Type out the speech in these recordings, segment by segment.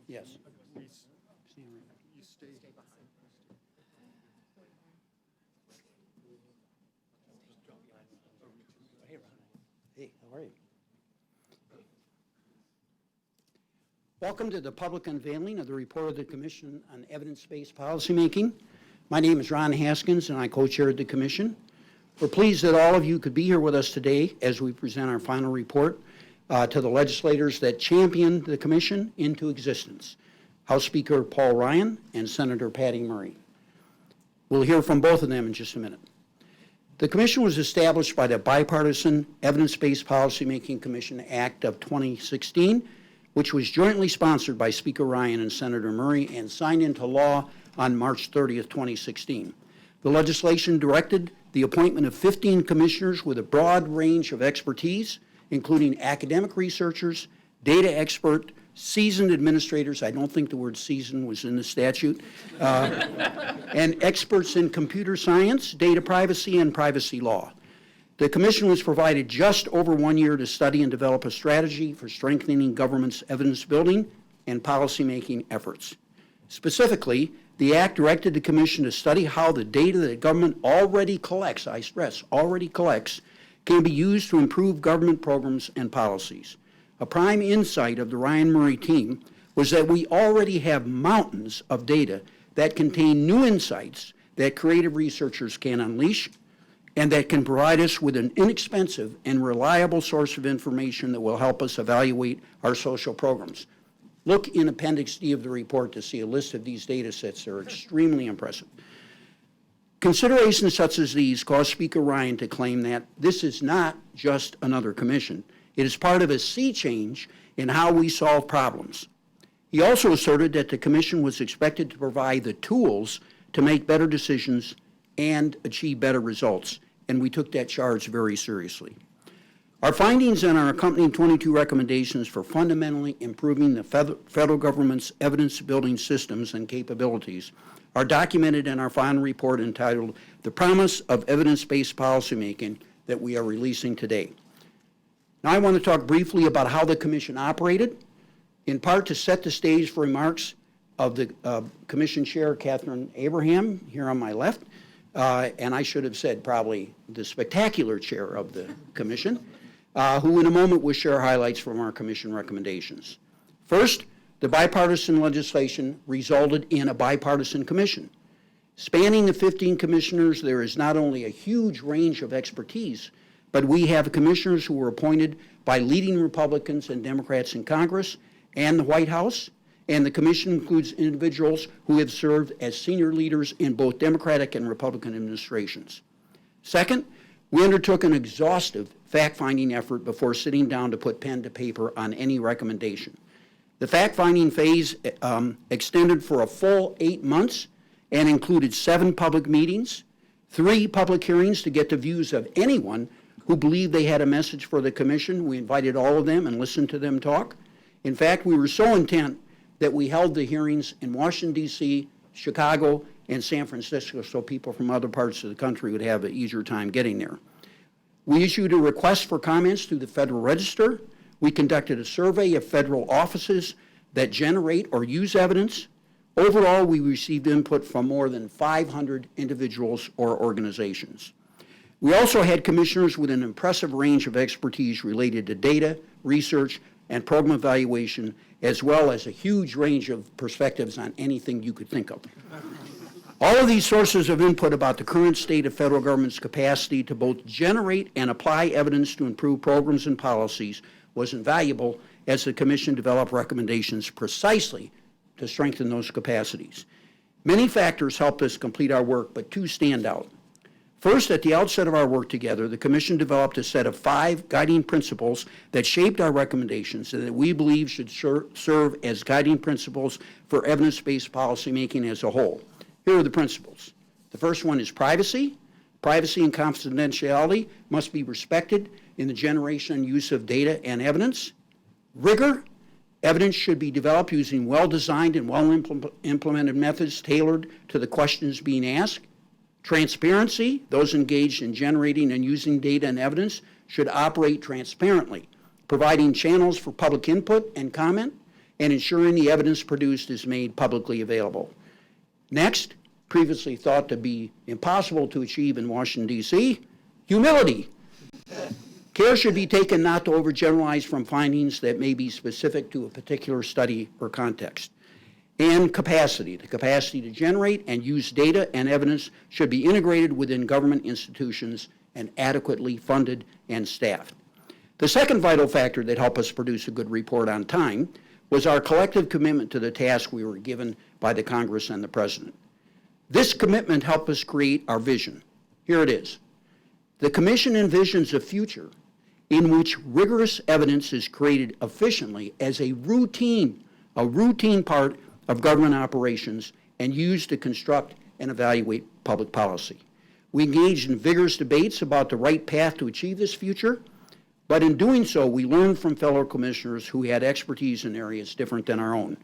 Yes. You stay behind. Hey, how are you? Welcome to the public unveiling of the report of the Commission on Evidence-Based Policymaking. My name is Ron Haskins, and I co-chaired the Commission. We're pleased that all of you could be here with us today as we present our final report to the legislators that championed the Commission into existence, House Speaker Paul Ryan and Senator Patty Murray. We'll hear from both of them in just a minute. The Commission was established by the Bipartisan Evidence-Based Policymaking Commission Act of 2016, which was jointly sponsored by Speaker Ryan and Senator Murray and signed into law on March 30th, 2016. The legislation directed the appointment of 15 commissioners with a broad range of expertise, including academic researchers, data expert, seasoned administrators — I don't think the word seasoned was in the statute — and experts in computer science, data privacy, and privacy law. The Commission was provided just over 1 year to study and develop a strategy for strengthening government's evidence building and policymaking efforts. Specifically, the Act directed the Commission to study how the data that government already collects — I stress, already collects — can be used to improve government programs and policies. A prime insight of the Ryan Murray team was that we already have mountains of data that contain new insights that creative researchers can unleash and that can provide us with an inexpensive and reliable source of information that will help us evaluate our social programs. Look in Appendix D of the report to see a list of these data sets. They're extremely impressive. Considerations such as these caused Speaker Ryan to claim that this is not just another commission. It is part of a sea change in how we solve problems. He also asserted that the Commission was expected to provide the tools to make better decisions and achieve better results, and we took that charge very seriously. Our findings and our accompanying 22 recommendations for fundamentally improving the federal government's evidence-building systems and capabilities are documented in our final report entitled The Promise of Evidence-Based Policymaking that we are releasing today. Now I want to talk briefly about how the Commission operated, in part to set the stage for remarks of the Commission Chair, Catherine Abraham, here on my left, and I should have said probably the spectacular chair of the Commission, who in a moment will share highlights from our Commission recommendations. First, the bipartisan legislation resulted in a bipartisan commission. Spanning the 15 commissioners, there is not only a huge range of expertise, but we have commissioners who were appointed by leading Republicans and Democrats in Congress and the White House, and the commission includes individuals who have served as senior leaders in both Democratic and Republican administrations. Second, we undertook an exhaustive fact-finding effort before sitting down to put pen to paper on any recommendation. The fact-finding phase extended for a full 8 months and included 7 public meetings, 3 public hearings to get the views of anyone who believed they had a message for the Commission. We invited all of them and listened to them talk. In fact, we were so intent that we held the hearings in Washington, D.C., Chicago, and San Francisco so people from other parts of the country would have an easier time getting there. We issued a request for comments through the Federal Register. We conducted a survey of federal offices that generate or use evidence. Overall, we received input from more than 500 individuals or organizations. We also had commissioners with an impressive range of expertise related to data, research, and program evaluation, as well as a huge range of perspectives on anything you could think of. All of these sources of input about the current state of federal government's capacity to both generate and apply evidence to improve programs and policies was invaluable as the Commission developed recommendations precisely to strengthen those capacities. Many factors helped us complete our work, but 2 stand out. First, at the outset of our work together, the Commission developed a set of 5 guiding principles that shaped our recommendations and that we believe should serve as guiding principles for evidence-based policymaking as a whole. Here are the principles. The first one is privacy. Privacy and confidentiality must be respected in the generation and use of data and evidence. Rigor. Evidence should be developed using well-designed and well-implemented methods tailored to the questions being asked. Transparency. Those engaged in generating and using data and evidence should operate transparently, providing channels for public input and comment, and ensuring the evidence produced is made publicly available. Next, previously thought to be impossible to achieve in Washington, D.C., humility. Care should be taken not to overgeneralize from findings that may be specific to a particular study or context. And capacity. The capacity to generate and use data and evidence should be integrated within government institutions and adequately funded and staffed. The second vital factor that helped us produce a good report on time was our collective commitment to the task we were given by the Congress and the President. This commitment helped us create our vision. Here it is. The Commission envisions a future in which rigorous evidence is created efficiently as a routine part of government operations and used to construct and evaluate public policy. We engaged in vigorous debates about the right path to achieve this future, but in doing so, we learned from fellow commissioners who had expertise in areas different than our own.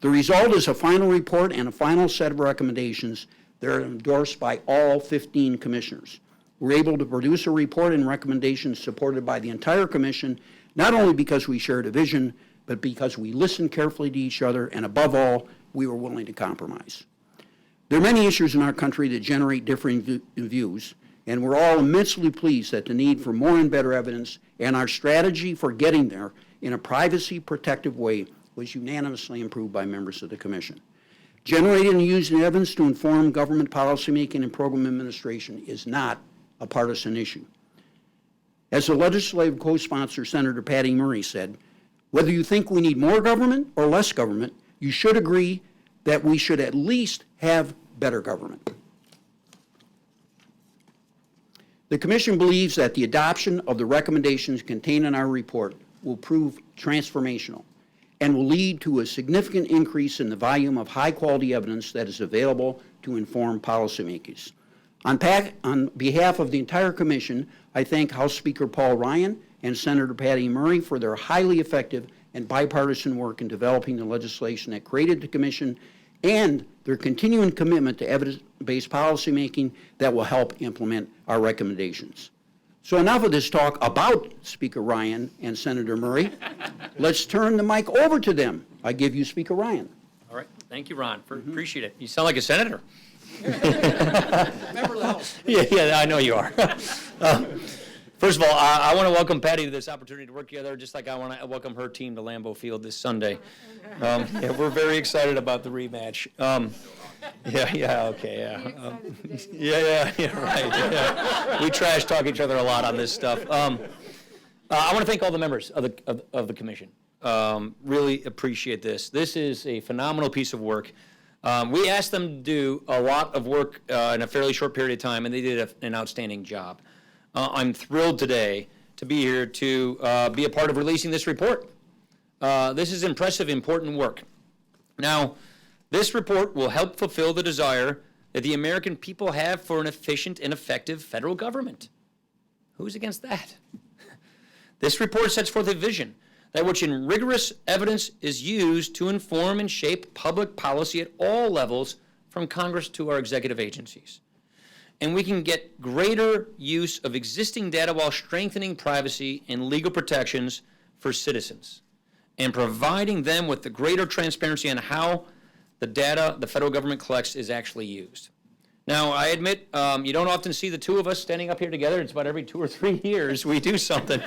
The result is a final report and a final set of recommendations that are endorsed by all 15 commissioners. We're able to produce a report and recommendations supported by the entire commission, not only because we shared a vision, but because we listened carefully to each other, and above all, we were willing to compromise. There are many issues in our country that generate differing views, and we're all immensely pleased that the need for more and better evidence and our strategy for getting there in a privacy-protective way was unanimously approved by members of the Commission. Generating and using evidence to inform government policymaking and program administration is not a partisan issue. As the legislative co-sponsor, Senator Patty Murray, said, whether you think we need more government or less government, you should agree that we should at least have better government. The Commission believes that the adoption of the recommendations contained in our report will prove transformational and will lead to a significant increase in the volume of high-quality evidence that is available to inform policymakers. On behalf of the entire Commission, I thank House Speaker Paul Ryan and Senator Patty Murray for their highly effective and bipartisan work in developing the legislation that created the Commission and their continuing commitment to evidence-based policymaking that will help implement our recommendations. So enough of this talk about Speaker Ryan and Senator Murray. Let's turn the mic over to them. I give you Speaker Ryan. All right. Thank you, Ron. Appreciate it. You sound like a senator. Member of the House. Yeah, I know you are. First of all, I want to welcome Patty to this opportunity to work together, just like I want to welcome her team to Lambeau Field this Sunday. Yeah, we're very excited about the rematch. Yeah, right. Yeah. We trash talk each other a lot on this stuff. I want to thank all the members of the commission. Really appreciate this. This is a phenomenal piece of work. We asked them to do a lot of work in a fairly short period of time, and they did an outstanding job. I'm thrilled today to be here to be a part of releasing this report. This is impressive, important work. Now, this report will help fulfill the desire that the American people have for an efficient and effective federal government. Who's against that? This report sets forth a vision that which in rigorous evidence is used to inform and shape public policy at all levels, from Congress to our executive agencies. And we can get greater use of existing data while strengthening privacy and legal protections for citizens, and providing them with the greater transparency on how the data the federal government collects is actually used. Now, I admit you don't often see the two of us standing up here together. It's about every 2 or 3 years we do something.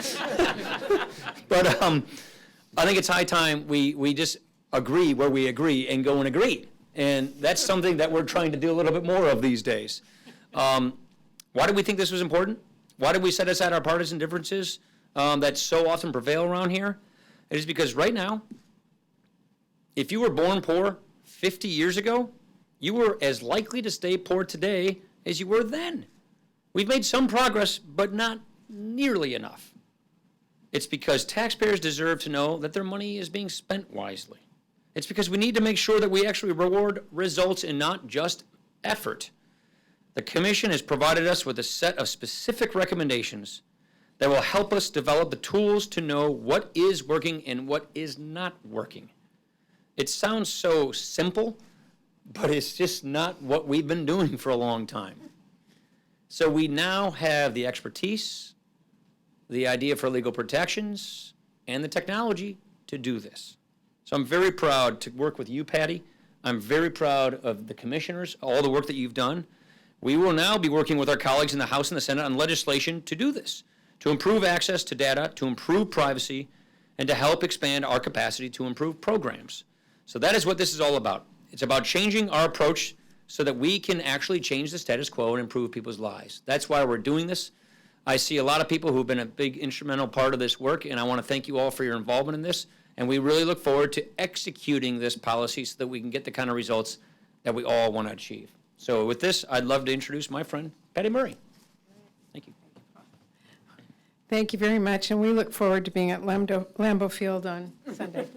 But I think it's high time we just agree where we agree and go and agree. And that's something that we're trying to do a little bit more of these days. Why did we think this was important? Why did we set aside our partisan differences that so often prevail around here? It is because right now, if you were born poor 50 years ago, you were as likely to stay poor today as you were then. We've made some progress, but not nearly enough. It's because taxpayers deserve to know that their money is being spent wisely. It's because we need to make sure that we actually reward results and not just effort. The Commission has provided us with a set of specific recommendations that will help us develop the tools to know what is working and what is not working. It sounds so simple, but it's just not what we've been doing for a long time. So we now have the expertise, the idea for legal protections, and the technology to do this. So I'm very proud to work with you, Patty. I'm very proud of the commissioners, all the work that you've done. We will now be working with our colleagues in the House and the Senate on legislation to do this, to improve access to data, to improve privacy, and to help expand our capacity to improve programs. So that is what this is all about. It's about changing our approach so that we can actually change the status quo and improve people's lives. That's why we're doing this. I see a lot of people who've been a big instrumental part of this work, and I want to thank you all for your involvement in this. And we really look forward to executing this policy so that we can get the kind of results that we all want to achieve. So with this, I'd love to introduce my friend, Patty Murray. Thank you. Thank you very much, and we look forward to being at Lambeau Field on Sunday.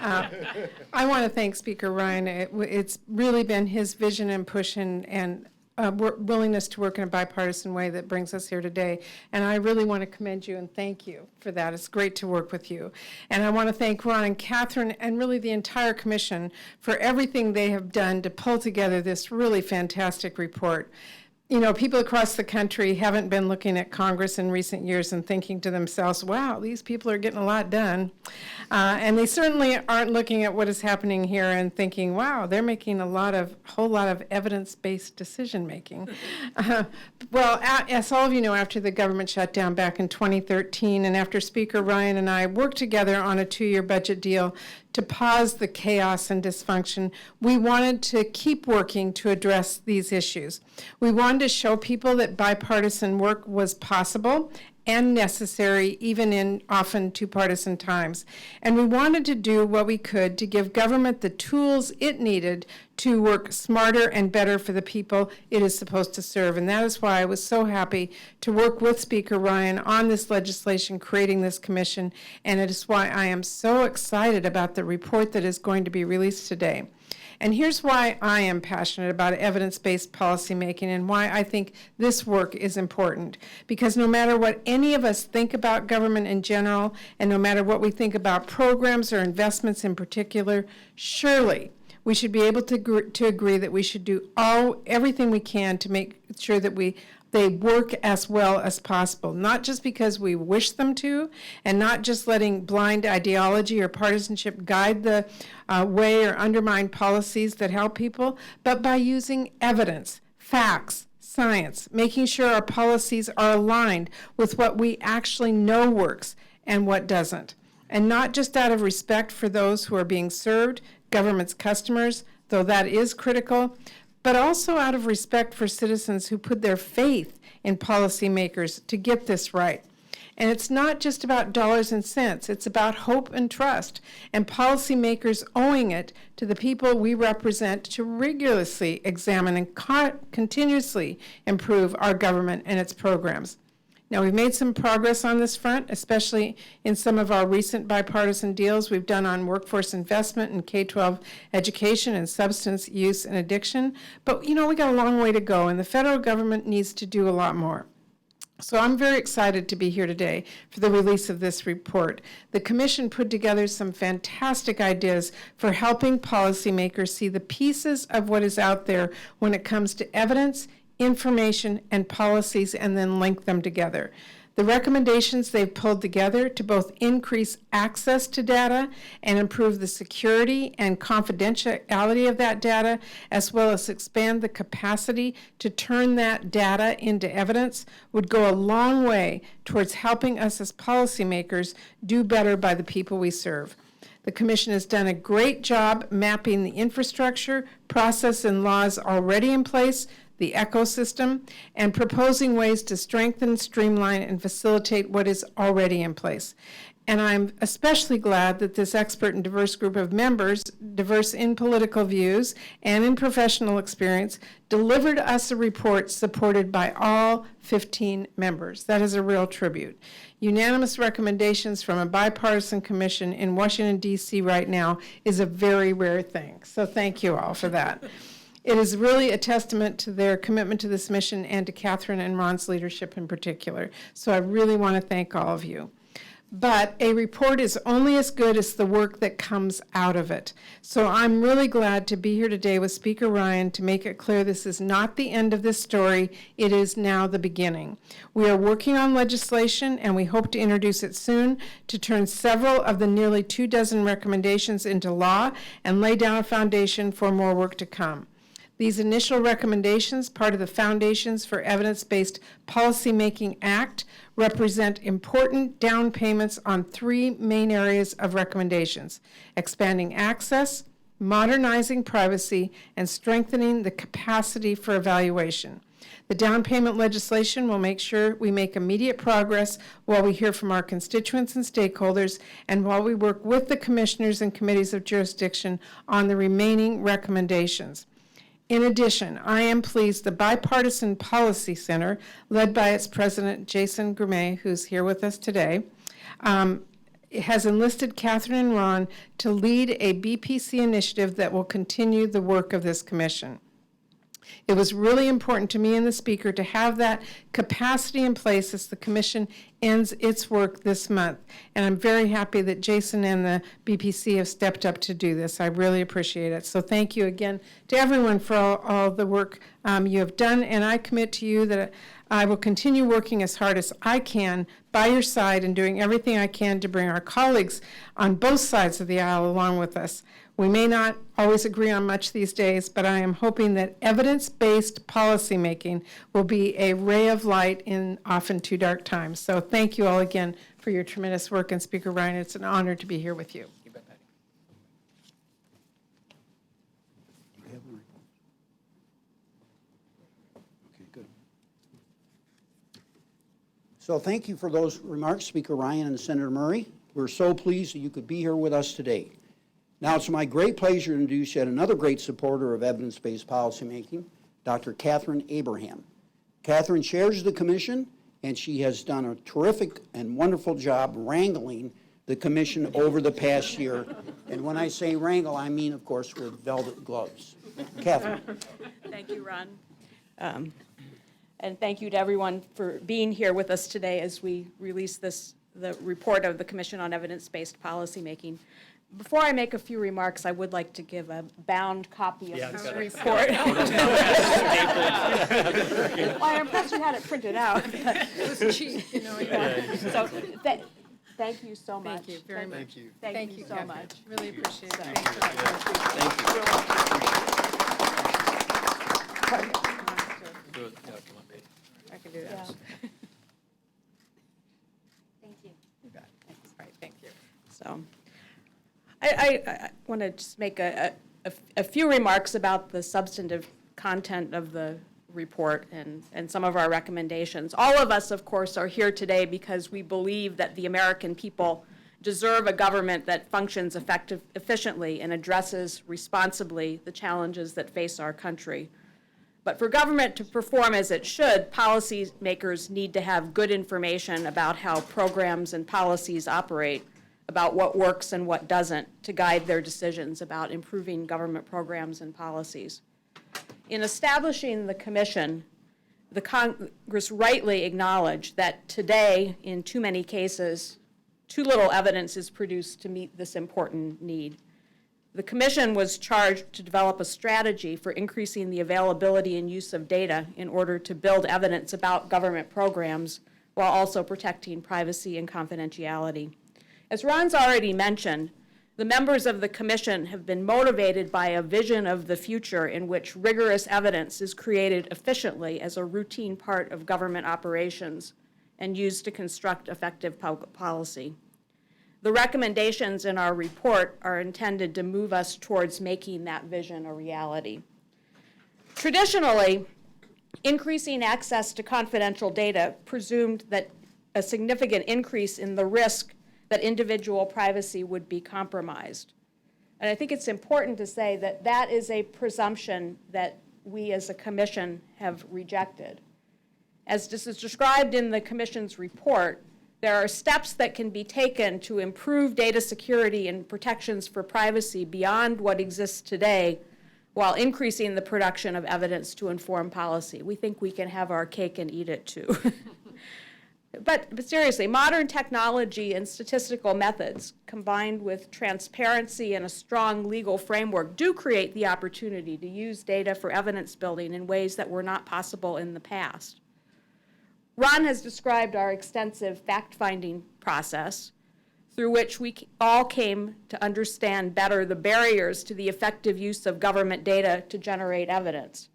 I want to thank Speaker Ryan. It's really been his vision and push and willingness to work in a bipartisan way that brings us here today. And I really want to commend you and thank you for that. It's great to work with you. And I want to thank Ron and Catherine and really the entire commission for everything they have done to pull together this really fantastic report. You know, people across the country haven't been looking at Congress in recent years and thinking to themselves, wow, these people are getting a lot done. And they certainly aren't looking at what is happening here and thinking, wow, they're making a whole lot of evidence-based decision-making. Well, as all of you know, after the government shut down back in 2013, and after Speaker Ryan and I worked together on a 2-year budget deal to pause the chaos and dysfunction, we wanted to keep working to address these issues. We wanted to show people that bipartisan work was possible and necessary, even in often two-partisan times. And we wanted to do what we could to give government the tools it needed to work smarter and better for the people it is supposed to serve. And that is why I was so happy to work with Speaker Ryan on this legislation, creating this commission, and it is why I am so excited about the report that is going to be released today. And here's why I am passionate about evidence-based policymaking and why I think this work is important. Because no matter what any of us think about government in general, and no matter what we think about programs or investments in particular, surely we should be able to agree that we should do everything we can to make sure that they work as well as possible, not just because we wish them to, and not just letting blind ideology or partisanship guide the way or undermine policies that help people, but by using evidence, facts, science, making sure our policies are aligned with what we actually know works and what doesn't. And not just out of respect for those who are being served, government's customers, though that is critical, but also out of respect for citizens who put their faith in policymakers to get this right. And it's not just about dollars and cents, it's about hope and trust, and policymakers owing it to the people we represent to rigorously examine and continuously improve our government and its programs. Now, we've made some progress on this front, especially in some of our recent bipartisan deals we've done on workforce investment in K-12 education and substance use and addiction. But, you know, we got a long way to go, and the federal government needs to do a lot more. So I'm very excited to be here today for the release of this report. The Commission put together some fantastic ideas for helping policymakers see the pieces of what is out there when it comes to evidence, information, and policies, and then link them together. The recommendations they've pulled together to both increase access to data and improve the security and confidentiality of that data, as well as expand the capacity to turn that data into evidence, would go a long way towards helping us as policymakers do better by the people we serve. The Commission has done a great job mapping the infrastructure, process, and laws already in place, the ecosystem, and proposing ways to strengthen, streamline, and facilitate what is already in place. And I'm especially glad that this expert and diverse group of members, diverse in political views and in professional experience, delivered us a report supported by all 15 members. That is a real tribute. Unanimous recommendations from a bipartisan commission in Washington, D.C. right now is a very rare thing. So thank you all for that. It is really a testament to their commitment to this mission and to Catherine and Ron's leadership in particular. So I really want to thank all of you. but a report is only as good as the work that comes out of it. So I'm really glad to be here today with Speaker Ryan to make it clear this is not the end of this story. It is now the beginning. We are working on legislation, and we hope to introduce it soon to turn several of the nearly 24 recommendations into law and lay down a foundation for more work to come. These initial recommendations, part of the Foundations for Evidence-Based Policymaking Act, represent important down payments on 3 main areas of recommendations: expanding access, modernizing privacy, and strengthening the capacity for evaluation. The down payment legislation will make sure we make immediate progress while we hear from our constituents and stakeholders, and while we work with the commissioners and committees of jurisdiction on the remaining recommendations. In addition, I am pleased the Bipartisan Policy Center, led by its president, Jason Gourmet, who's here with us today, has enlisted Catherine and Ron to lead a BPC initiative that will continue the work of this commission. It was really important to me and the Speaker to have that capacity in place as the Commission ends its work this month. And I'm very happy that Jason and the BPC have stepped up to do this. I really appreciate it. So thank you again to everyone for all the work you have done. And I commit to you that I will continue working as hard as I can by your side and doing everything I can to bring our colleagues on both sides of the aisle along with us. We may not always agree on much these days, but I am hoping that evidence-based policymaking will be a ray of light in often too dark times. So thank you all again for your tremendous work, and Speaker Ryan, it's an honor to be here with you. Okay, good. So thank you for those remarks, Speaker Ryan and Senator Murray. We're so pleased that you could be here with us today. Now, it's my great pleasure to introduce yet another great supporter of evidence-based policymaking, Dr. Catherine Abraham. Catherine chairs the commission, and she has done a terrific and wonderful job wrangling the commission over the past year. And when I say wrangle, I mean, of course, with velvet gloves. Catherine. Thank you, Ron. And thank you to everyone for being here with us today as we release the report of the Commission on Evidence-Based Policymaking. Before I make a few remarks, I would like to give a bound copy of the report. Well, I'm impressed you had it printed out. It was cheap, you know. So, thank you so much. Thank you very much. Thank you. Thank you so Catherine. much. Really appreciate it. So- Thanks for that. I can do that. Yeah. Thank you. All right, thank you. So, I want to just make a few remarks about the substantive content of the report and some of our recommendations. All of us, of course, are here today because we believe that the American people deserve a government that functions efficiently and addresses responsibly the challenges that face our country. But for government to perform as it should, policymakers need to have good information about how programs and policies operate, about what works and what doesn't, to guide their decisions about improving government programs and policies. In establishing the commission, the Congress rightly acknowledged that today, in too many cases, too little evidence is produced to meet this important need. The commission was charged to develop a strategy for increasing the availability and use of data in order to build evidence about government programs while also protecting privacy and confidentiality. As Ron's already mentioned, the members of the commission have been motivated by a vision of the future in which rigorous evidence is created efficiently as a routine part of government operations and used to construct effective public policy. The recommendations in our report are intended to move us towards making that vision a reality. Traditionally, increasing access to confidential data presumed that a significant increase in the risk that individual privacy would be compromised. And I think it's important to say that that is a presumption that we as a commission have rejected. As this is described in the commission's report, there are steps that can be taken to improve data security and protections for privacy beyond what exists today while increasing the production of evidence to inform policy. We think we can have our cake and eat it too. But seriously, modern technology and statistical methods combined with transparency and a strong legal framework do create the opportunity to use data for evidence building in ways that were not possible in the past. Ron has described our extensive fact-finding process through which we all came to understand better the barriers to the effective use of government data to generate evidence.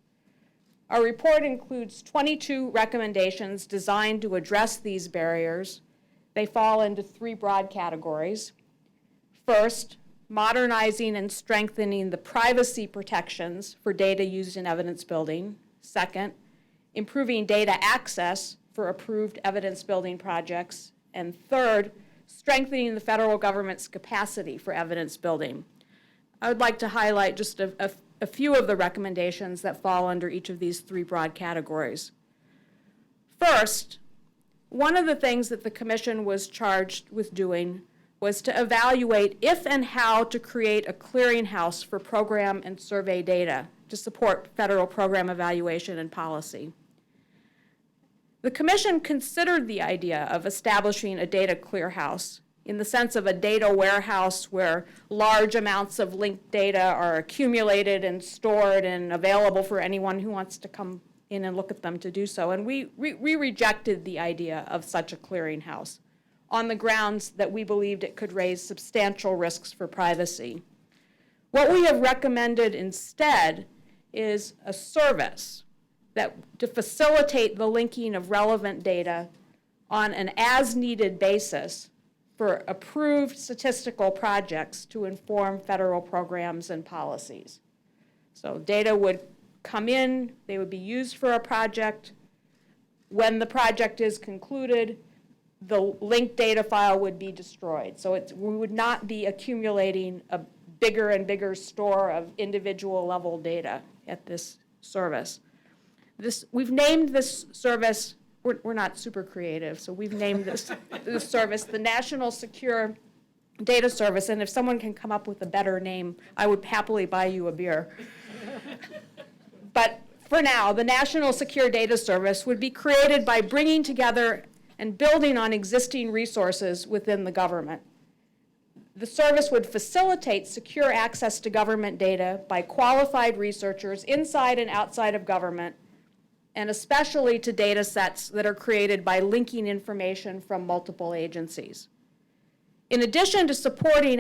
Our report includes 22 recommendations designed to address these barriers. They fall into 3 broad categories. First, modernizing and strengthening the privacy protections for data used in evidence building. Second, improving data access for approved evidence building projects. And third, strengthening the federal government's capacity for evidence building. I would like to highlight just a few of the recommendations that fall under each of these 3 broad categories. First, one of the things that the Commission was charged with doing was to evaluate if and how to create a clearinghouse for program and survey data to support federal program evaluation and policy. The Commission considered the idea of establishing a data clearhouse in the sense of a data warehouse where large amounts of linked data are accumulated and stored and available for anyone who wants to come in and look at them to do so. And we rejected the idea of such a clearinghouse on the grounds that we believed it could raise substantial risks for privacy. What we have recommended instead is a service to facilitate the linking of relevant data on an as-needed basis for approved statistical projects to inform federal programs and policies. So data would come in, they would be used for a project. When the project is concluded, the linked data file would be destroyed. So we would not be accumulating a bigger and bigger store of individual level data at this service. We've named this service, we're not super creative, so we've named this service the National Secure Data Service, and if someone can come up with a better name, I would happily buy you a beer. But for now, the National Secure Data Service would be created by bringing together and building on existing resources within the government. The service would facilitate secure access to government data by qualified researchers inside and outside of government, and especially to data sets that are created by linking information from multiple agencies. In addition to supporting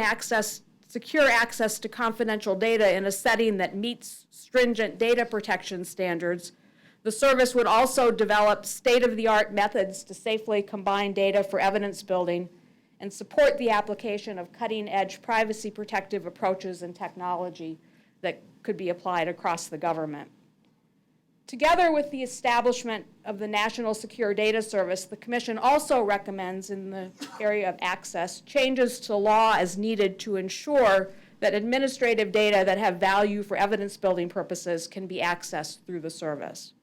secure access to confidential data in a setting that meets stringent data protection standards, the service would also develop state-of-the-art methods to safely combine data for evidence building and support the application of cutting-edge privacy protective approaches and technology that could be applied across the government. Together with the establishment of the National Secure Data Service, the Commission also recommends in the area of access changes to law as needed to ensure that administrative data that have value for evidence-building purposes can be accessed through the service.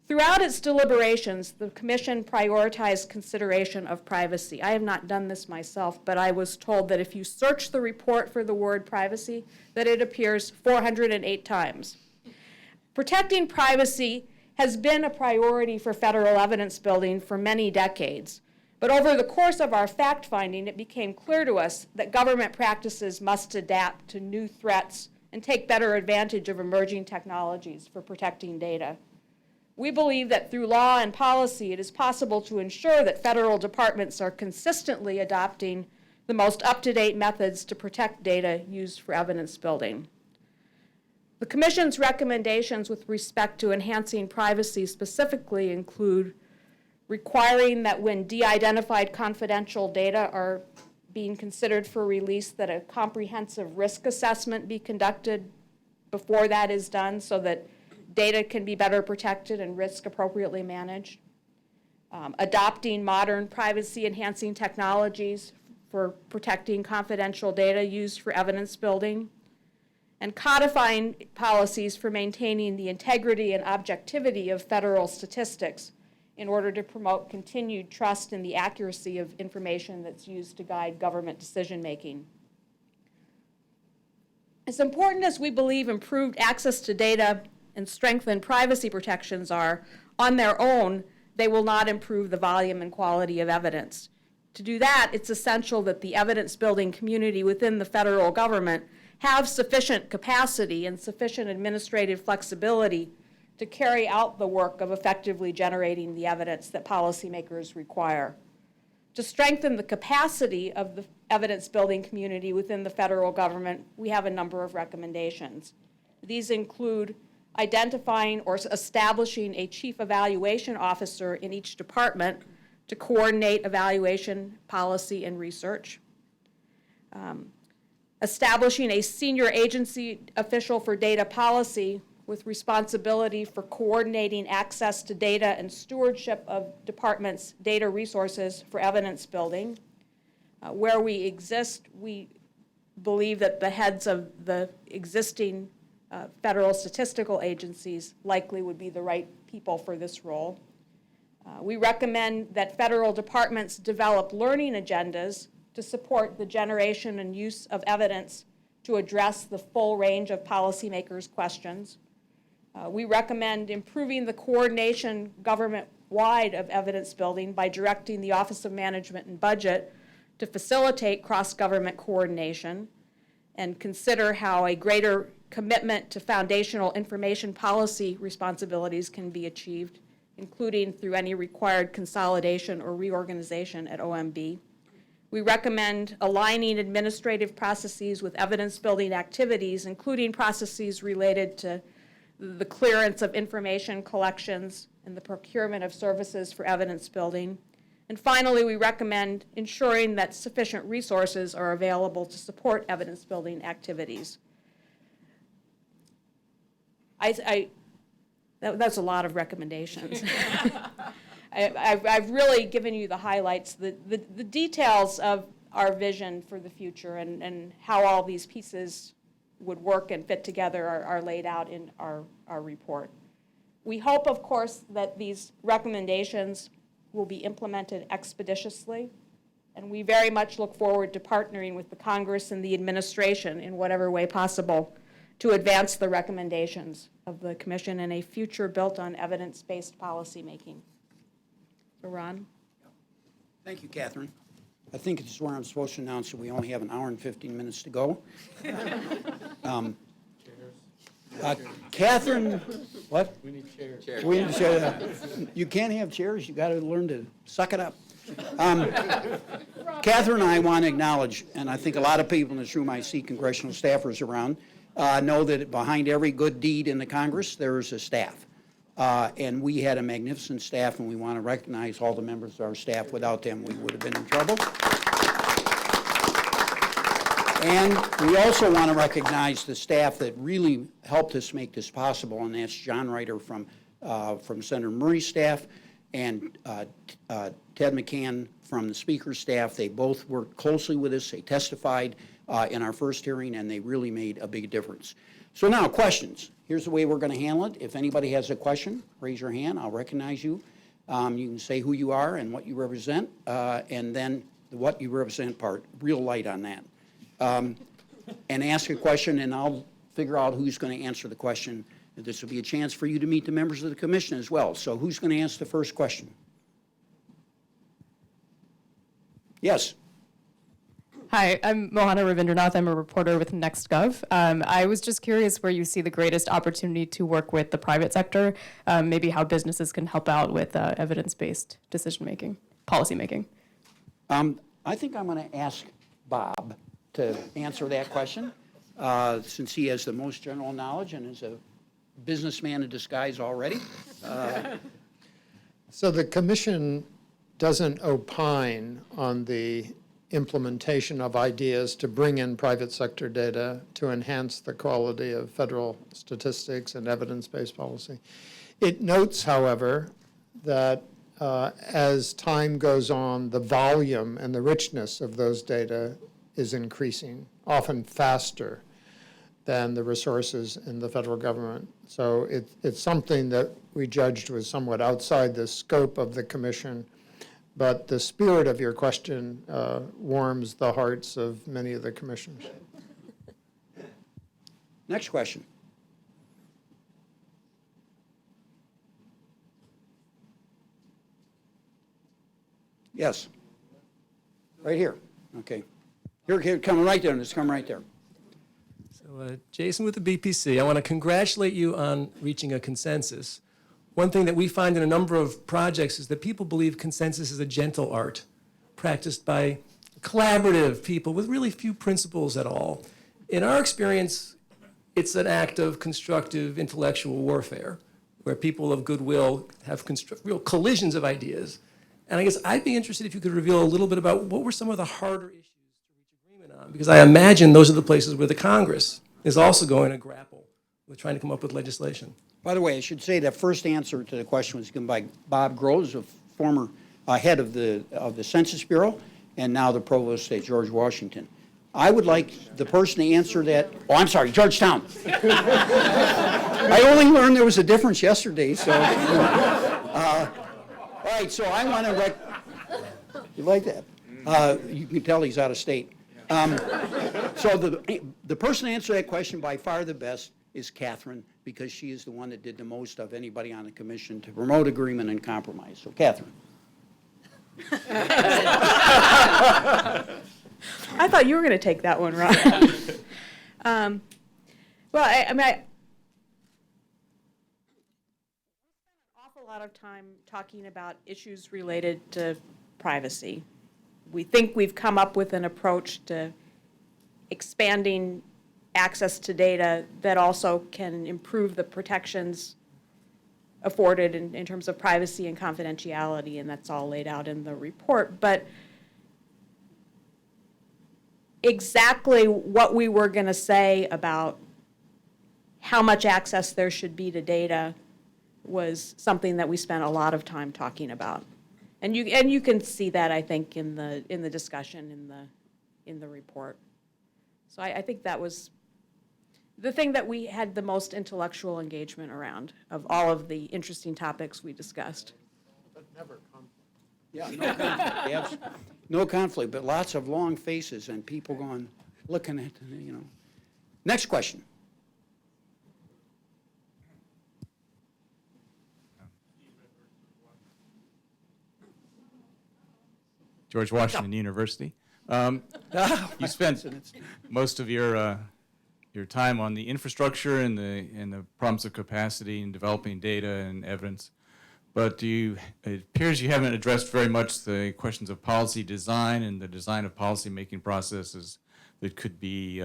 Throughout its deliberations, the Commission prioritized consideration of privacy. I have not done this myself, but I was told that if you search the report for the word privacy, that it appears 408 times. Protecting privacy has been a priority for federal evidence building for many decades. But over the course of our fact-finding, it became clear to us that government practices must adapt to new threats and take better advantage of emerging technologies for protecting data. We believe that through law and policy, it is possible to ensure that federal departments are consistently adopting the most up-to-date methods to protect data used for evidence building. The Commission's recommendations with respect to enhancing privacy specifically include requiring that when de-identified confidential data are being considered for release, that a comprehensive risk assessment be conducted before that is done so that data can be better protected and risk appropriately managed. Adopting modern privacy-enhancing technologies for protecting confidential data used for evidence building, and codifying policies for maintaining the integrity and objectivity of federal statistics in order to promote continued trust in the accuracy of information that's used to guide government decision-making. As important as we believe improved access to data and strengthened privacy protections are, on their own, they will not improve the volume and quality of evidence. To do that, it's essential that the evidence-building community within the federal government have sufficient capacity and sufficient administrative flexibility to carry out the work of effectively generating the evidence that policymakers require. To strengthen the capacity of the evidence-building community within the federal government, we have a number of recommendations. These include identifying or establishing a chief evaluation officer in each department to coordinate evaluation, policy, and research. Establishing a senior agency official for data policy with responsibility for coordinating access to data and stewardship of departments' data resources for evidence building. Where we exist, we believe that the heads of the existing federal statistical agencies likely would be the right people for this role. We recommend that federal departments develop learning agendas to support the generation and use of evidence to address the full range of policymakers' questions. We recommend improving the coordination government-wide of evidence building by directing the Office of Management and Budget to facilitate cross-government coordination and consider how a greater commitment to foundational information policy responsibilities can be achieved, including through any required consolidation or reorganization at OMB. We recommend aligning administrative processes with evidence-building activities, including processes related to the clearance of information collections and the procurement of services for evidence building. And finally, we recommend ensuring that sufficient resources are available to support evidence building activities. That's a lot of recommendations. I've really given you the highlights. The details of our vision for the future and how all these pieces would work and fit together are laid out in our report. We hope, of course, that these recommendations will be implemented expeditiously, and we very much look forward to partnering with the Congress and the administration in whatever way possible to advance the recommendations of the Commission in a future built on evidence-based policymaking. So, Ron? Thank you, Catherine. I think it's where I'm supposed to announce that we only have an hour and 15 minutes to go. Catherine, what? We need chairs. We need chairs. You can't have chairs. You got to learn to suck it up. Catherine and I want to acknowledge, and I think a lot of people in this room, I see congressional staffers around, know that behind every good deed in the Congress, there is a staff. And we had a magnificent staff, and we want to recognize all the members of our staff. Without them, we would have been in trouble. And we also want to recognize the staff that really helped us make this possible, and that's John Ryder from Senator Murray's staff and Ted McCann from the Speaker's staff. They both worked closely with us. They testified in our first hearing, and they really made a big difference. So now, questions. Here's the way we're going to handle it. If anybody has a question, raise your hand. I'll recognize you. You can say who you are and what you represent, and then the what you represent part, real light on that. And ask a question, and I'll figure out who's going to answer the question. This will be a chance for you to meet the members of the commission as well. So who's going to ask the first question? Yes. Hi, I'm Mohana Ravindranath. I'm a reporter with NextGov. I was just curious where you see the greatest opportunity to work with the private sector, maybe how businesses can help out with evidence-based decision-making, policy-making. I think I'm going to ask Bob to answer that question, since he has the most general knowledge and is a businessman in disguise already. So the commission doesn't opine on the implementation of ideas to bring in private sector data to enhance the quality of federal statistics and evidence-based policy. It notes, however, that as time goes on, the volume and the richness of those data is increasing, often faster than the resources in the federal government. So it's something that we judged was somewhat outside the scope of the commission, but the spirit of your question warms the hearts of many of the commissioners. Next question. Yes. Right here. Okay. Here, coming right there. It's coming right there. So, Jason with the BPC, I want to congratulate you on reaching a consensus. One thing that we find in a number of projects is that people believe consensus is a gentle art practiced by collaborative people with really few principles at all. In our experience, it's an act of constructive intellectual warfare where people of goodwill have real collisions of ideas. And I guess I'd be interested if you could reveal a little bit about what were some of the harder issues to reach agreement on, because I imagine those are the places where the Congress is also going to grapple with trying to come up with legislation. By the way, I should say that first answer to the question was given by Bob Groves, a former head of the Census Bureau, and now the Provost at George Washington. I would like the person to answer that. Oh, I'm sorry, Georgetown. I only learned there was a difference yesterday, so. All right, so I want to you like that? You can tell he's out of state. So the person to answer that question by far the best is Catherine, because she is the one that did the most of anybody on the commission to promote agreement and compromise. So, Catherine. I thought you were going to take that one, Ron. Well, I mean, I spent an awful lot of time talking about issues related to privacy. We think we've come up with an approach to expanding access to data that also can improve the protections afforded in terms of privacy and confidentiality, and that's all laid out in the report. But exactly what we were going to say about how much access there should be to data was something that we spent a lot of time talking about. And you can see that, I think, in the discussion in the report. So I think that was the thing that we had the most intellectual engagement around of all of the interesting topics we discussed. But never conflict. Yeah, no conflict. Yes. No conflict, but lots of long faces and people going, looking at, Next question. George Washington University. You spent most of your time on the infrastructure and the problems of capacity and developing data and evidence, but it appears you haven't addressed very much the questions of policy design and the design of policy-making processes that could be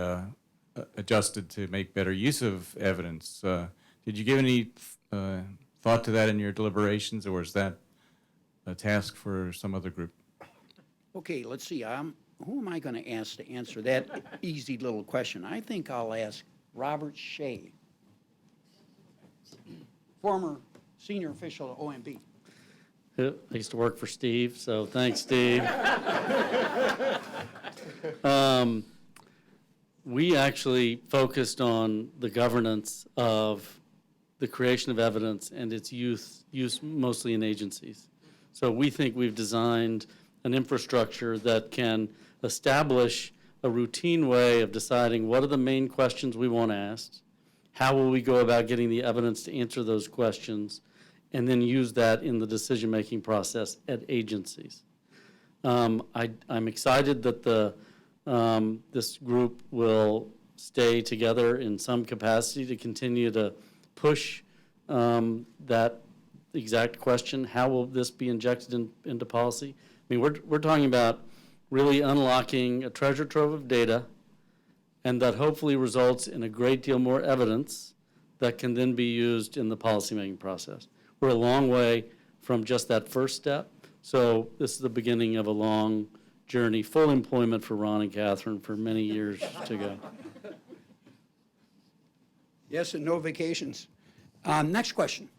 adjusted to make better use of evidence. Did you give any thought to that in your deliberations, or is that a task for some other group? Okay, let's see. Who am I going to ask to answer that easy little question? I think I'll ask Robert Shea, former senior official at OMB. I used to work for Steve, so thanks, Steve. We actually focused on the governance of the creation of evidence and its use mostly in agencies. So we think we've designed an infrastructure that can establish a routine way of deciding what are the main questions we want asked, how will we go about getting the evidence to answer those questions, and then use that in the decision-making process at agencies. I'm excited that this group will stay together in some capacity to continue to push that exact question, how will this be injected into policy? I mean, we're talking about really unlocking a treasure trove of data, and that hopefully results in a great deal more evidence that can then be used in the policymaking process. We're a long way from just that first step, so this is the beginning of a long journey, full employment for Ron and Catherine for many years to go. Yes, and no vacations. Next question.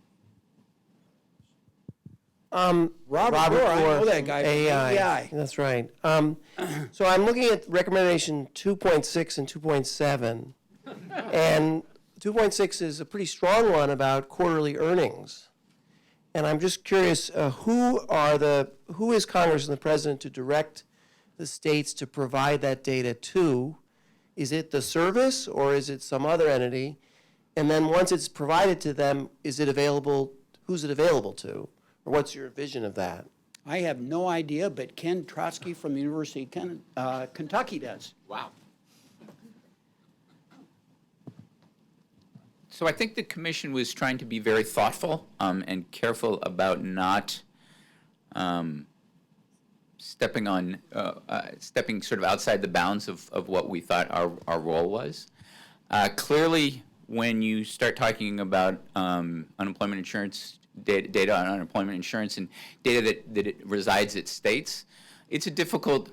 Robert Gore, I know that guy from AI. AEI. That's right. So I'm looking at recommendation 2.6 and 2.7. And 2.6 is a pretty strong one about quarterly earnings. And I'm just curious, who is Congress and the President to direct the states to provide that data to? Is it the service or is it some other entity? And then once it's provided to them, is it available, who's it available to? Or what's your vision of that? I have no idea, but Ken Trotsky from the University of Kentucky does. Wow. So I think the commission was trying to be very thoughtful and careful about not stepping sort of outside the bounds of what we thought our role was. Clearly, when you start talking about unemployment insurance data on unemployment insurance and data that it resides at states, it's a difficult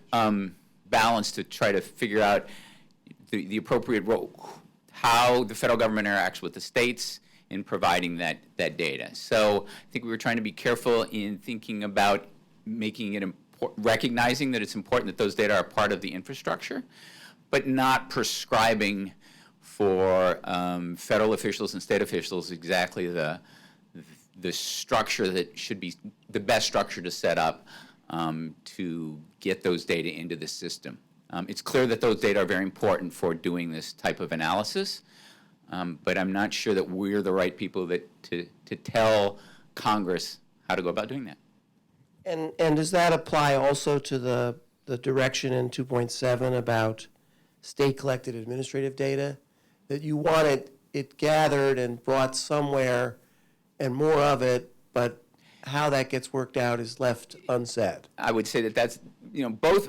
balance to try to figure out the appropriate role, how the federal government interacts with the states in providing that data. So I think we were trying to be careful in thinking about making it recognizing that it's important that those data are part of the infrastructure, but not prescribing for federal officials and state officials exactly the structure that should be the best structure to set up to get those data into the system. It's clear that those data are very important for doing this type of analysis, but I'm not sure that we're the right people to tell Congress how to go about doing that. And does that apply also to the direction in 2.7 about state-collected administrative data? That you want it gathered and brought somewhere and more of it, but how that gets worked out is left unsaid. I would say that that's, both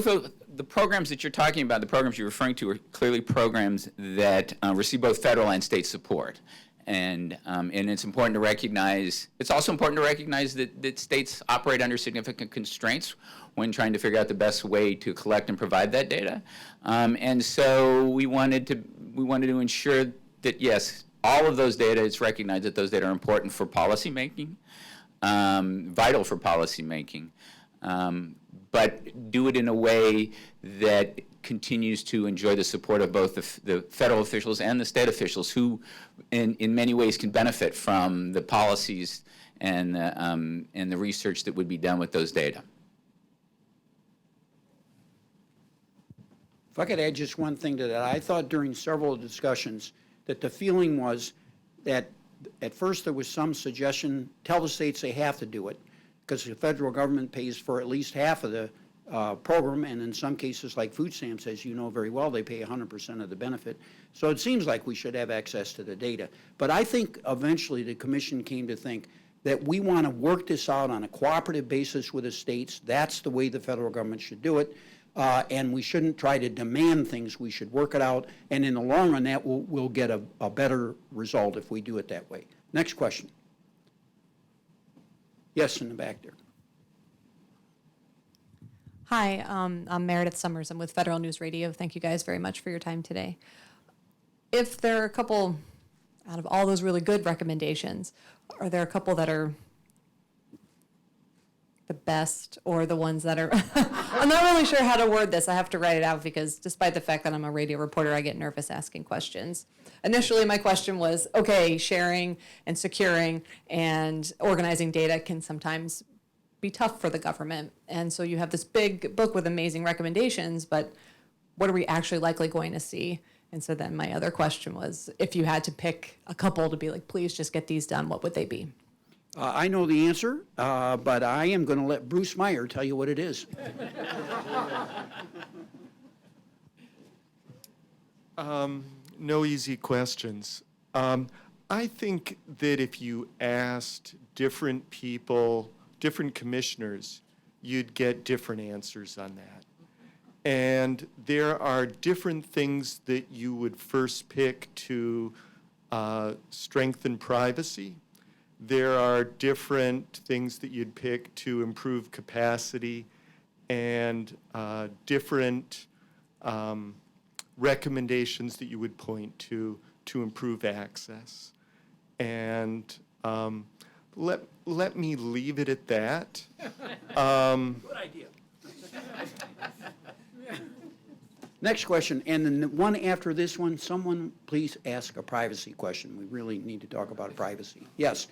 of the programs that you're talking about, the programs you're referring to are clearly programs that receive both federal and state support. And it's important to recognize, it's also important to recognize that states operate under significant constraints when trying to figure out the best way to collect and provide that data. And so we wanted to ensure that, yes, all of those data, it's recognized that those data are important for policymaking, vital for policymaking, but do it in a way that continues to enjoy the support of both the federal officials and the state officials who, in many ways, can benefit from the policies and the research that would be done with those data. If I could add just one thing to that, I thought during several discussions that the feeling was that at first there was some suggestion, tell the states they have to do it, because the federal government pays for at least half of the program, and in some cases, like food stamps, as you know very well, they pay 100% of the benefit. So it seems like we should have access to the data. But I think eventually the commission came to think that we want to work this out on a cooperative basis with the states. That's the way the federal government should do it. And we shouldn't try to demand things. We should work it out. And in the long run, that we'll get a better result if we do it that way. Next question. Yes, in the back there. Hi, I'm Meredith Summers. I'm with Federal News Radio. Thank you guys very much for your time today. If there are a couple, out of all those really good recommendations, are there a couple that are the best or the ones that are, I'm not really sure how to word this. I have to write it out because despite the fact that I'm a radio reporter, I get nervous asking questions. Initially, my question was, okay, sharing and securing and organizing data can sometimes be tough for the government. And so you have this big book with amazing recommendations, but what are we actually likely going to see? And so then my other question was, if you had to pick a couple to be like, please just get these done, what would they be? I know the answer, but I am going to let Bruce Meyer tell you what it is. No easy questions. I think that if you asked different people, different commissioners, you'd get different answers on that. And there are different things that you would first pick to strengthen privacy. There are different things that you'd pick to improve capacity and different recommendations that you would point to improve access. And let me leave it at that. Good idea. Next question, and then the one after this one, someone please ask a privacy question. We really need to talk about privacy. Yes,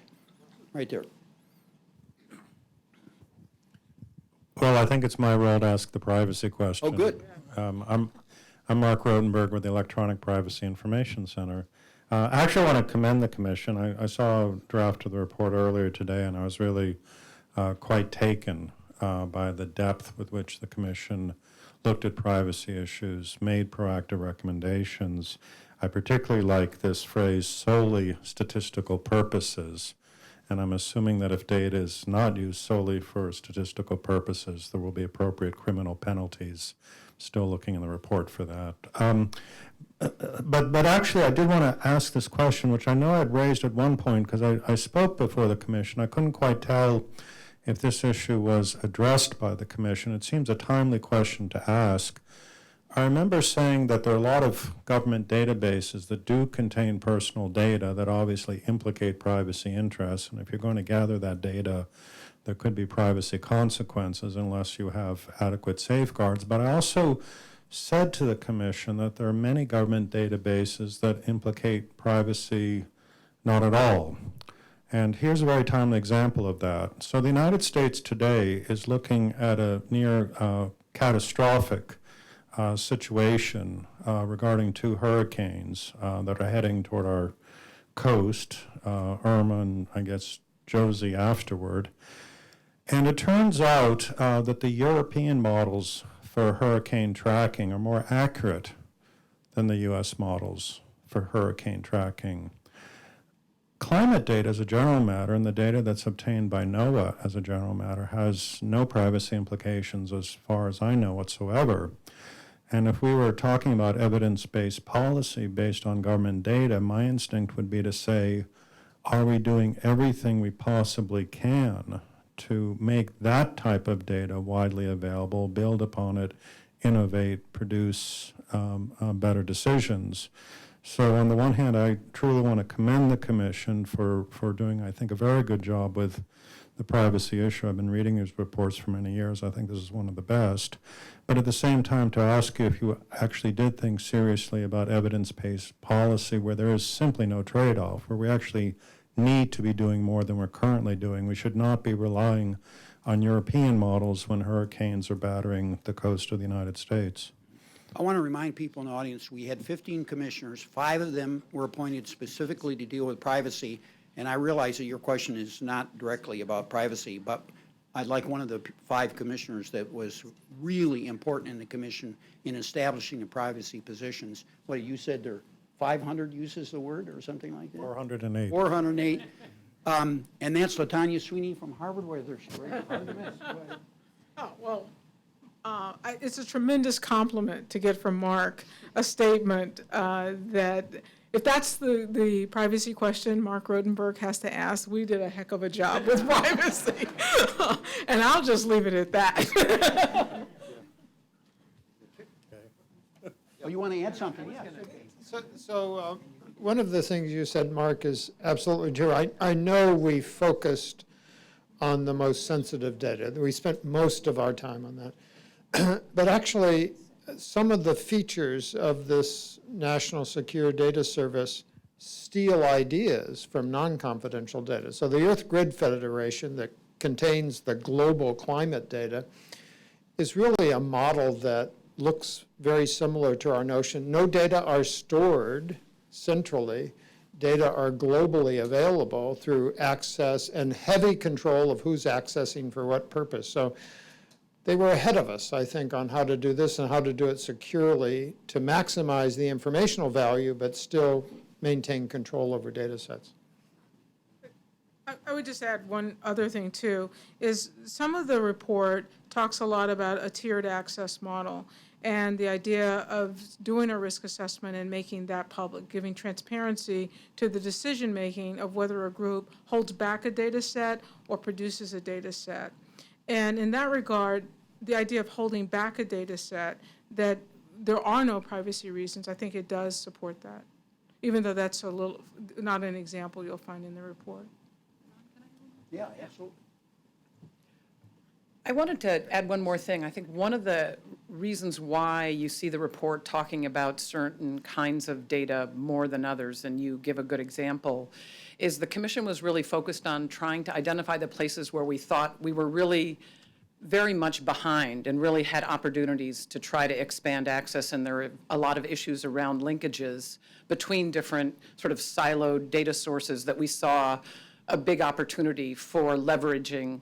right there. Well, I think it's my role to ask the privacy question. Oh, good. I'm Mark Rodenberg with the Electronic Privacy Information Center. Actually, I want to commend the commission. I saw a draft of the report earlier today, and I was really quite taken by the depth with which the Commission looked at privacy issues, made proactive recommendations. I particularly like this phrase, solely statistical purposes. And I'm assuming that if data is not used solely for statistical purposes, there will be appropriate criminal penalties. Still looking in the report for that. But actually, I did want to ask this question, which I know I'd raised at one point, because I spoke before the Commission. I couldn't quite tell if this issue was addressed by the Commission. It seems a timely question to ask. I remember saying that there are a lot of government databases that do contain personal data that obviously implicate privacy interests, and if you're going to gather that data, there could be privacy consequences unless you have adequate safeguards. But I also said to the Commission that there are many government databases that implicate privacy not at all. And here's a very timely example of that. So the United States today is looking at a near catastrophic situation regarding two hurricanes that are heading toward our coast, Irma and I guess Josie afterward. And it turns out that the European models for hurricane tracking are more accurate than the US models for hurricane tracking. Climate data as a general matter, and the data that's obtained by NOAA as a general matter, has no privacy implications as far as I know whatsoever. And if we were talking about evidence-based policy based on government data, my instinct would be to say, are we doing everything we possibly can to make that type of data widely available, build upon it, innovate, produce better decisions? So on the one hand, I truly want to commend the Commission for doing, I think, a very good job with the privacy issue. I've been reading these reports for many years. I think this is one of the best. But at the same time, to ask you if you actually did think seriously about evidence-based policy where there is simply no trade-off, where we actually need to be doing more than we're currently doing. We should not be relying on European models when hurricanes are battering the coast of the United States. I want to remind people in the audience, we had 15 commissioners. 5 of them were appointed specifically to deal with privacy. And I realize that your question is not directly about privacy, but I'd like one of the 5 commissioners that was really important in the Commission in establishing the privacy positions. What, you said there are 500 uses the word or something like that? 408. 408. And that's LaTanya Sweeney from Harvard, where there's great arguments. Go ahead. Oh, well, it's a tremendous compliment to get from Mark a statement that if that's the privacy question Mark Rodenberg has to ask, we did a heck of a job with privacy. And I'll just leave it at that. Oh, you want to add something? Yes. So one of the things you said, Mark, is absolutely true. I know we focused on the most sensitive data. We spent most of our time on that. But actually, some of the features of this National Secure Data Service steal ideas from non-confidential data. So the Earth Grid Federation that contains the global climate data is really a model that looks very similar to our notion. No data are stored centrally. Data are globally available through access and heavy control of who's accessing for what purpose. So they were ahead of us, I think, on how to do this and how to do it securely to maximize the informational value, but still maintain control over data sets. I would just add one other thing, too, is some of the report talks a lot about a tiered access model and the idea of doing a risk assessment and making that public, giving transparency to the decision-making of whether a group holds back a data set or produces a data set. And in that regard, the idea of holding back a data set, that there are no privacy reasons, I think it does support that, even though that's a little, not an example you'll find in the report. Yeah, absolutely. I wanted to add one more thing. I think one of the reasons why you see the report talking about certain kinds of data more than others, and you give a good example, is the Commission was really focused on trying to identify the places where we thought we were really very much behind and really had opportunities to try to expand access, and there are a lot of issues around linkages between different sort of siloed data sources that we saw a big opportunity for leveraging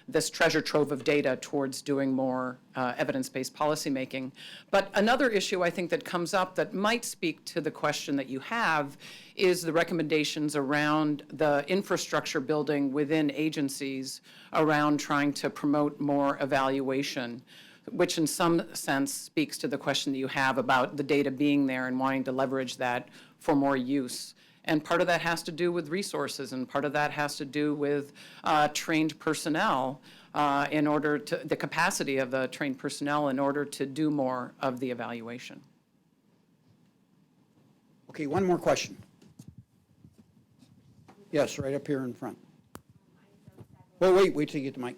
this treasure trove of data towards doing more evidence-based policymaking. But another issue I think that comes up that might speak to the question that you have is the recommendations around the infrastructure building within agencies around trying to promote more evaluation, which in some sense speaks to the question that you have about the data being there and wanting to leverage that for more use. And part of that has to do with resources, and part of that has to do with trained personnel in order to, the capacity of the trained personnel in order to do more of the evaluation. Okay, one more question. Yes, right up here in front. Well, wait till you get the mic.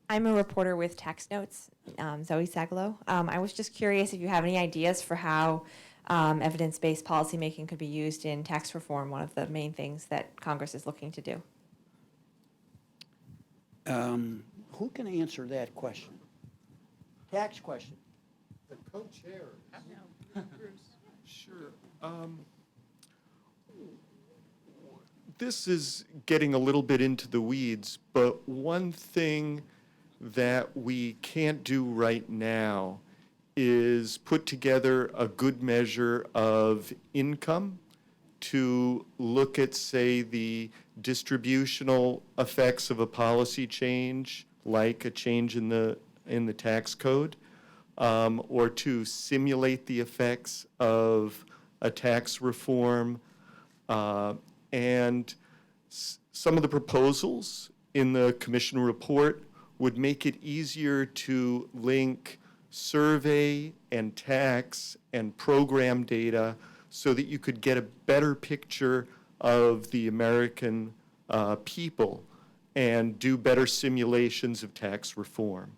I'm a reporter with Tax Notes, Zoe Sagalow. I was just curious if you have any ideas for how evidence-based policymaking could be used in tax reform, one of the main things that Congress is looking to do. Who can answer that question? Tax question. The co-chair. Sure. This is getting a little bit into the weeds, but one thing that we can't do right now is put together a good measure of income to look at, say, the distributional effects of a policy change, like a change in the tax code, or to simulate the effects of a tax reform. And some of the proposals in the commission report would make it easier to link survey and tax and program data so that you could get a better picture of the American people and do better simulations of tax reform.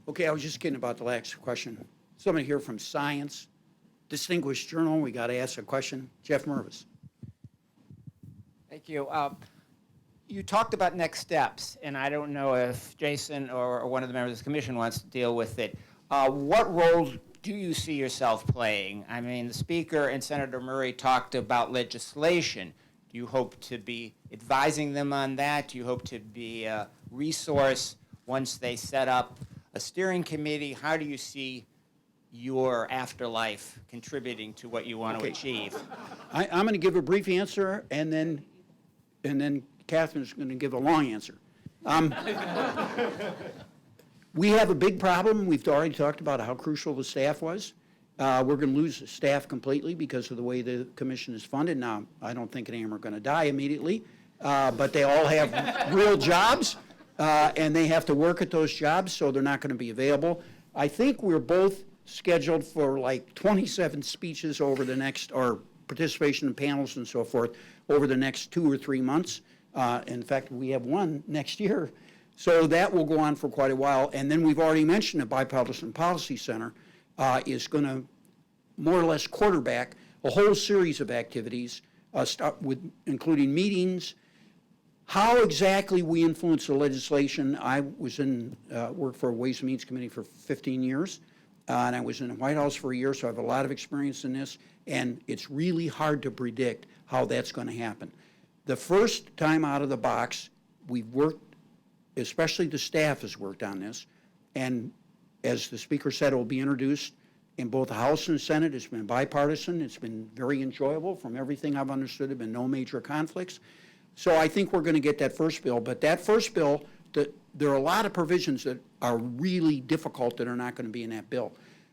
Okay, I was just kidding about the last question. Somebody here from Science, Distinguished Journal, we got to ask a question. Jeff Mervis. Thank you. You talked about next steps, and I don't know if Jason or one of the members of the commission wants to deal with it. What role do you see yourself playing? I mean, the Speaker and Senator Murray talked about legislation. Do you hope to be advising them on that? Do you hope to be a resource once they set up a steering committee? How do you see your afterlife contributing to what you want to achieve? I'm going to give a brief answer, and then Catherine's going to give a long answer. We have a big problem. We've already talked about how crucial the staff was. We're going to lose the staff completely because of the way the commission is funded. Now, I don't think any of them are going to die immediately, but they all have real jobs, and they have to work at those jobs, so they're not going to be available. I think we're both scheduled for like 27 speeches over the next, or participation in panels and so forth, over the next 2 or 3 months. In fact, we have one next year. So that will go on for quite a while. And then we've already mentioned the Bipartisan Policy Center is going to more or less quarterback a whole series of activities, including meetings. How exactly we influence the legislation, I was worked for a Ways and Means Committee for 15 years, and I was in the White House for a year, so I have a lot of experience in this, and it's really hard to predict how that's going to happen. The first time out of the box, we've worked, especially the staff has worked on this, and as the Speaker said, it will be introduced in both the House and the Senate. It's been bipartisan. It's been very enjoyable. From everything I've understood, there have been no major conflicts. So I think we're going to get that first bill. But that first bill, there are a lot of provisions that are really difficult that are not going to be in that bill.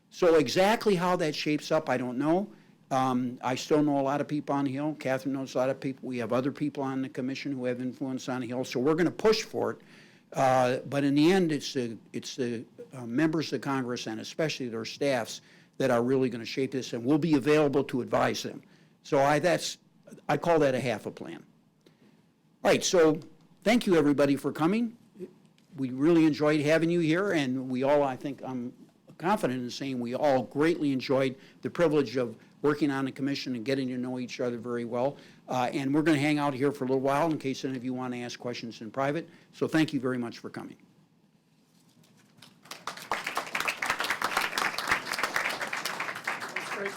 So exactly how that shapes up, I don't know. I still know a lot of people on the Hill. Catherine knows a lot of people. We have other people on the commission who have influence on the Hill. So we're going to push for it. But in the end, it's the members of Congress and especially their staffs that are really going to shape this, and we'll be available to advise them. So I call that a half a plan. All right, so thank you, everybody, for coming. We really enjoyed having you here, and we all, I think, I'm confident in saying we all greatly enjoyed the privilege of working on the commission and getting to know each other very well. And we're going to hang out here for a little while in case any of you want to ask questions in private. So thank you very much for coming. That's great.